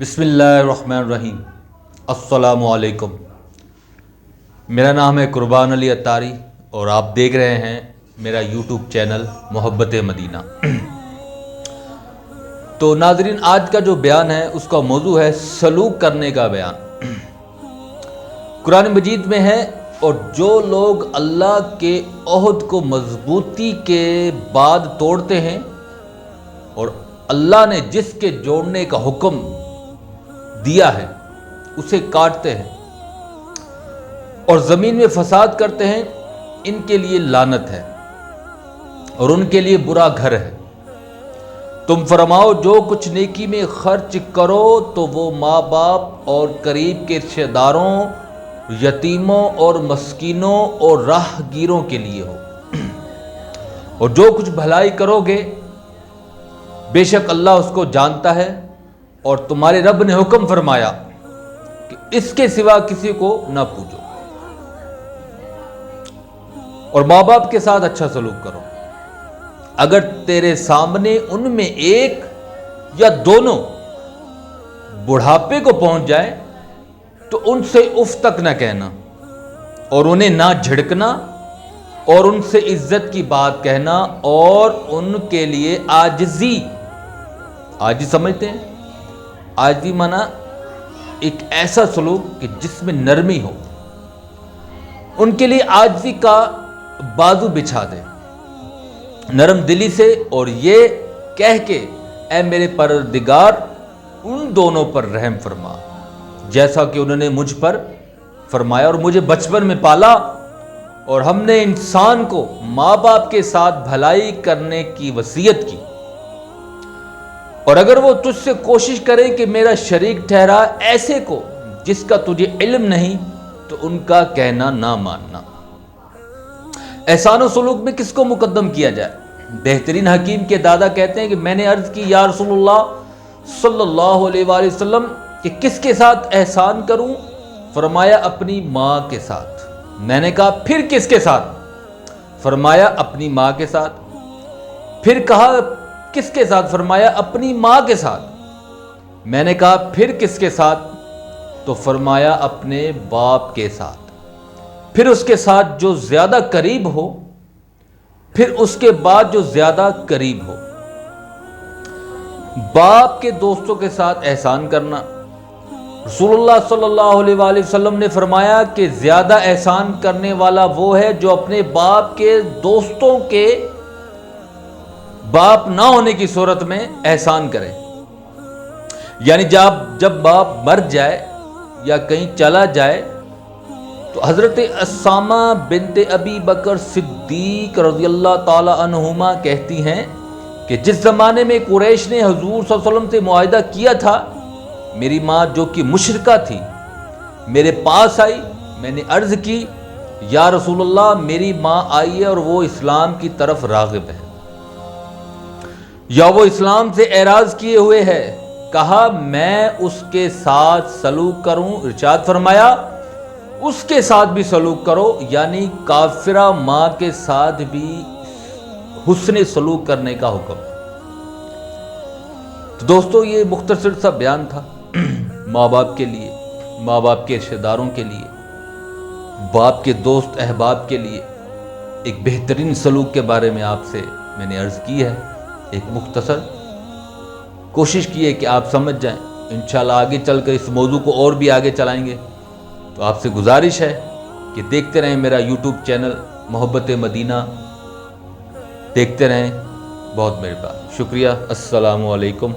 बिस्मिल्लाहिर्रहमानिर्रहीम। अस्सलामु अलैकुम। मेरा नाम है कुर्बान अली अत्तारी और आप देख रहे हैं मेरा यूट्यूब चैनल मोहब्बत मदीना। तो नाज़रीन, आज का जो बयान है उसका मौजू है सलूक करने का बयान। कुरान मजीद में है, और जो लोग अल्लाह के ओहद को मजबूती के बाद तोड़ते हैं और अल्लाह ने जिसके जोड़ने का हुक्म दिया है उसे काटते हैं और ज़मीन में फसाद करते हैं, इनके लिए लानत है और उनके लिए बुरा घर है। तुम फरमाओ, जो कुछ नेकी में खर्च करो तो वो माँ बाप और करीब के रिश्तेदारों, यतीमों और मस्कीनों और राहगीरों के लिए हो, और जो कुछ भलाई करोगे बेशक अल्लाह उसको जानता है। और तुम्हारे रब ने हुक्म फरमाया कि इसके सिवा किसी को ना पूछो, और माँ बाप के साथ अच्छा सलूक करो। अगर तेरे सामने उनमें एक या दोनों बुढ़ापे को पहुंच जाए तो उनसे उफ तक न कहना और उन्हें ना झिड़कना और उनसे इज्जत की बात कहना और उनके लिए आजिज़ी समझते हैं। आजिज़ी माना एक ऐसा सलूक कि जिसमें नरमी हो। उनके लिए आजिज़ी का बाजू बिछा दे नरम दिली से, और ये कह के, ऐ मेरे परवरदिगार उन दोनों पर रहम फरमा जैसा कि उन्होंने मुझ पर फरमाया और मुझे बचपन में पाला, और हमने इंसान को माँ बाप के साथ भलाई करने की वसीयत की, और अगर वो तुझसे कोशिश करे कि मेरा शरीक ठहरा ऐसे को जिसका तुझे इल्म नहीं, तो उनका कहना ना मानना। एहसान और सलूक में किसको मुकद्दम किया जाए? बेहतरीन हकीम के दादा कहते हैं कि मैंने अर्ज की, या रसूलुल्लाह सल्लल्लाहु अलैहि वसल्लम, कि किसके साथ एहसान करूं? फरमाया अपनी माँ के साथ। मैंने कहा फिर किसके साथ? फरमाया अपनी माँ के साथ। फिर कहा किसके साथ? फरमाया अपनी माँ के साथ। मैंने कहा फिर किसके साथ? तो फरमाया अपने बाप के साथ। फिर उसके साथ जो ज्यादा करीब हो, फिर उसके बाद जो ज्यादा करीब हो। बाप के दोस्तों के साथ एहसान करना। रसूलुल्लाह सल्लल्लाहु अलैहि वसल्लम ने फरमाया कि ज्यादा एहसान करने वाला वो है जो अपने बाप के दोस्तों के बाप ना होने की सूरत में एहसान करे। यानी जब बाप मर जाए या कहीं चला जाए तो हजरत अस्सामा बिनते अबी बकर सिद्दीक रज़ियल्लाहु ताला अन्हुमा कहती हैं कि जिस ज़माने में कुरैश ने हुजूर सल्लल्लाहु अलैहि वसल्लम से मुआहिदा किया था, मेरी माँ जो कि मुशरिका थी मेरे पास आई। मैंने अर्ज़ की, या रसूलुल्लाह मेरी माँ आई है और वो इस्लाम की तरफ राग़िब है, या वो इस्लाम से एराज किए हुए है। कहा मैं उसके साथ सलूक करूं? इरशाद फरमाया उसके साथ भी सलूक करो, यानी काफिरा माँ के साथ भी हुस्ने सलूक करने का हुक्म। तो दोस्तों, ये मुख्तसर सा बयान था माँ बाप के लिए, माँ बाप के रिश्तेदारों के लिए, बाप के दोस्त अहबाब के लिए एक बेहतरीन सलूक के बारे में आपसे मैंने अर्ज़ की है। एक मुख्तसर कोशिश की है कि आप समझ जाएं। इंशाल्लाह आगे चलकर इस मौजू को और भी आगे चलाएंगे। तो आपसे गुजारिश है कि देखते रहें मेरा यूट्यूब चैनल मोहब्बत मदीना, देखते रहें। बहुत मेहरबान, शुक्रिया। अस्सलामु अलैकुम।